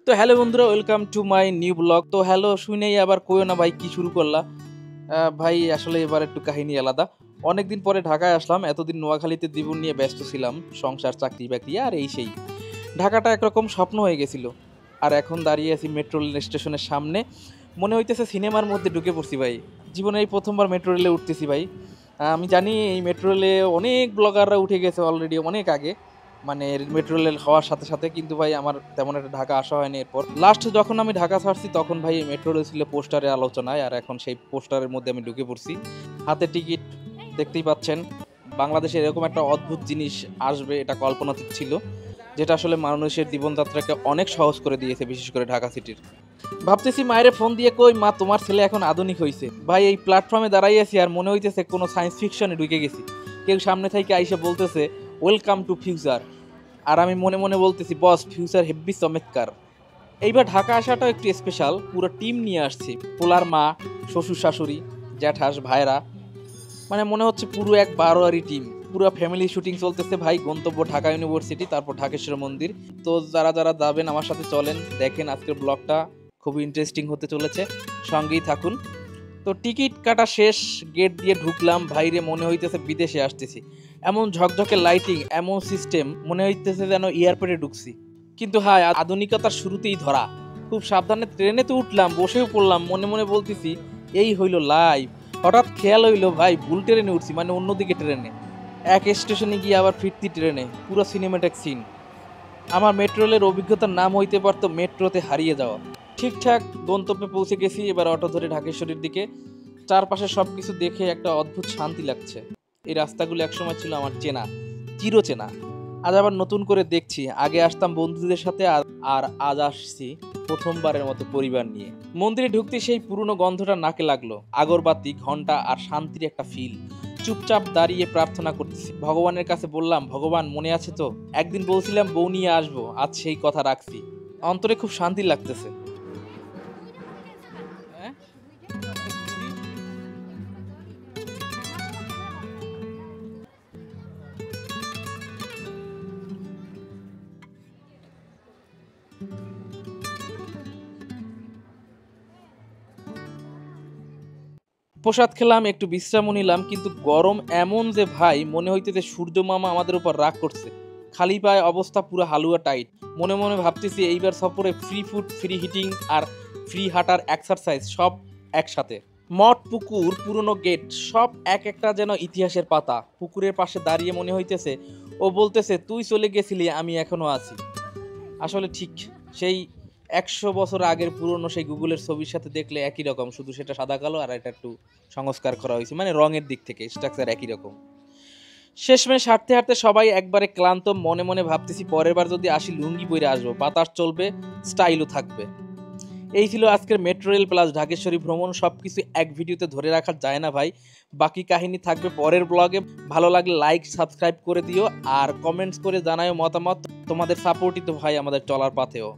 তো হ্যালো বন্ধুরা, welcome to my new blog. তো হ্যালো শুনেই আবার কইও না ভাই কি শুরু করলা। ভাই আসলে এবার একটু কাহিনী আলাদা। অনেকদিন পরে ঢাকায় আসলাম। এতদিন নোয়াখালীতে জীবন নিয়ে ব্যস্ত ছিলাম, সংসার চাকরি বাকরি আর এই সেই। ঢাকাটা একরকম স্বপ্ন হয়ে গেছিল। আর এখন দাঁড়িয়ে আছি মেট্রো রেল স্টেশনের সামনে। মনে হইতেছে সিনেমার মধ্যে ঢুকে পড়ছি ভাই। জীবনে এই প্রথমবার মেট্রো রেলে উঠতেছি ভাই। আমি জানি এই মেট্রো রেলে অনেক ব্লগাররা উঠে গেছে অলরেডি অনেক আগে, মানে মেট্রো রেল হওয়ার সাথে সাথে, কিন্তু ভাই আমার তেমন একটা ঢাকা আসা হয়নি। এরপর লাস্ট যখন আমি ঢাকা ছাড়ছি তখন ভাই মেট্রো রেল ছিল পোস্টারে আলোচনায়, আর এখন সেই পোস্টারের মধ্যে আমি ঢুকে পড়ছি। হাতে টিকিট, দেখতেই পাচ্ছেন। বাংলাদেশে এরকম একটা অদ্ভুত জিনিস আসবে এটা কল্পনাতীত ছিল, যেটা আসলে মানুষের জীবনযাত্রাকে অনেক সহজ করে দিয়েছে, বিশেষ করে ঢাকা সিটির। ভাবতেছি মায়ের ফোন দিয়ে কই, মা তোমার ছেলে এখন আধুনিক হয়েছে। ভাই এই প্ল্যাটফর্মে দাঁড়াই আছি আর মনে হইতেছে কোনো সায়েন্স ফিকশনে ঢুকে গেছি। কেউ সামনে থেকে আইসা বলতেছে ওয়েলকাম টু ফিউচার, আর আমি মনে মনে বলতেছি বস ফিউচার হেব্বি চমৎকার। এইবার ঢাকা আসাটাও একটু স্পেশাল, পুরো টিম নিয়ে আসছি। পোলার মা, শ্বশুর শাশুড়ি, জ্যাঠাস, ভাইরা, মানে মনে হচ্ছে পুরো এক বারোয়ারি টিম। পুরো ফ্যামিলি শুটিং চলতেছে ভাই। গন্তব্য ঢাকা ইউনিভার্সিটি, তারপর ঢাকেশ্বর মন্দির। তো যারা যারা যাবেন আমার সাথে চলেন, দেখেন আজকের ব্লগটা খুবই ইন্টারেস্টিং হতে চলেছে, সঙ্গেই থাকুন। তো টিকিট কাটা শেষ, গেট দিয়ে ঢুকলাম। ভাইরে মনে হইতেছে বিদেশে আসতেছি। এমন ঝকঝকে লাইটিং, এমন সিস্টেম, মনে হইতেছে যেন এয়ারপোর্টে ঢুকছি। কিন্তু হ্যাঁ, আধুনিকতার শুরুতেই ধরা। খুব সাবধানে ট্রেনে তো উঠলাম, বসেও পড়লাম, মনে মনে বলতেছি এই হইলো লাইভ। হঠাৎ খেয়াল হইলো ভাই ভুল ট্রেনে উঠছি, মানে অন্যদিকে ট্রেনে। এক স্টেশনে গিয়ে আবার ফিরতি ট্রেনে, পুরো সিনেমাটিক সিন। আমার মেট্রো রেলের অভিজ্ঞতার নাম হইতে পারতো মেট্রোতে হারিয়ে যাওয়া। ঠিকঠাক গন্তব্যে পৌঁছে গেছি, এবার অটো ধরে ঢাকেশ্বরীর দিকে। চারপাশে সবকিছু দেখে একটা অদ্ভুত শান্তি লাগছে। এই রাস্তাগুলো একসময় ছিল আমার চেনা, চিরচেনা। আজ আবার নতুন করে দেখছি। আগে আসতাম বন্ধুদের সাথে, আর আজ আসছি প্রথমবারের মতো পরিবার নিয়ে। মন্দিরে ঢুকতে সেই পুরনো গন্ধটা নাকে লাগলো, আগরবাতি, ঘন্টা আর শান্তির একটা ফিল। চুপচাপ দাঁড়িয়ে প্রার্থনা করতেছি, ভগবানের কাছে বললাম ভগবান মনে আছে তো, একদিন বলছিলাম বউ নিয়ে আসবো, আজ সেই কথা রাখছি। অন্তরে খুব শান্তি লাগতেছে। হ্যাঁ? প্রসাদ খেলাম, একটু বিশ্রামও নিলাম, কিন্তু গরম এমন যে ভাই, মনে হইতেছে সূর্য মামা আমাদের উপর রাগ করছে। খালি পায়ে অবস্থা পুরো হালুয়া টাইট। মনে মনে ভাবতেছি এইবার সফরে ফ্রি ফুড, ফ্রি হিটিং আর ফ্রি হাঁটার এক্সারসাইজ সব একসাথে। মঠ, পুকুর, পুরনো গেট, সব এক একটা যেন ইতিহাসের পাতা। পুকুরের পাশে দাঁড়িয়ে মনে হইতেছে ও বলতেছে তুই চলে গেছিলি, আমি এখনো আছি। আসলে ঠিক সেই ১০০ বছর আগের পুরনো সেই গুগলের ছবির সাথে দেখলে একই রকম, শুধু সেটা সাদা কালো আর এটা একটু সংস্কার করা হয়েছে, মানে রঙের দিক থেকে স্ট্রাকচার একই রকম। শেষমেশ হাঁটতে হাঁটতে সবাই একবারে ক্লান্ত। মনে মনে ভাবতেছি পরের বার যদি আসি লুঙ্গি পরে আসবো, বাতাস চলবে, স্টাইলও থাকবে। এই ছিল আজকের মেট্রো রেল প্লাস ঢাকেশ্বরী ভ্রমণ। সবকিছু এক ভিডিওতে ধরে রাখা যায় না ভাই, বাকি কাহিনী থাকবে পরের ব্লগে। ভালো লাগলে লাইক, সাবস্ক্রাইব করে দিও, আর কমেন্টস করে জানাও মতামত। তোমাদের সাপোর্টই তো ভাই আমাদের চলার পথেও।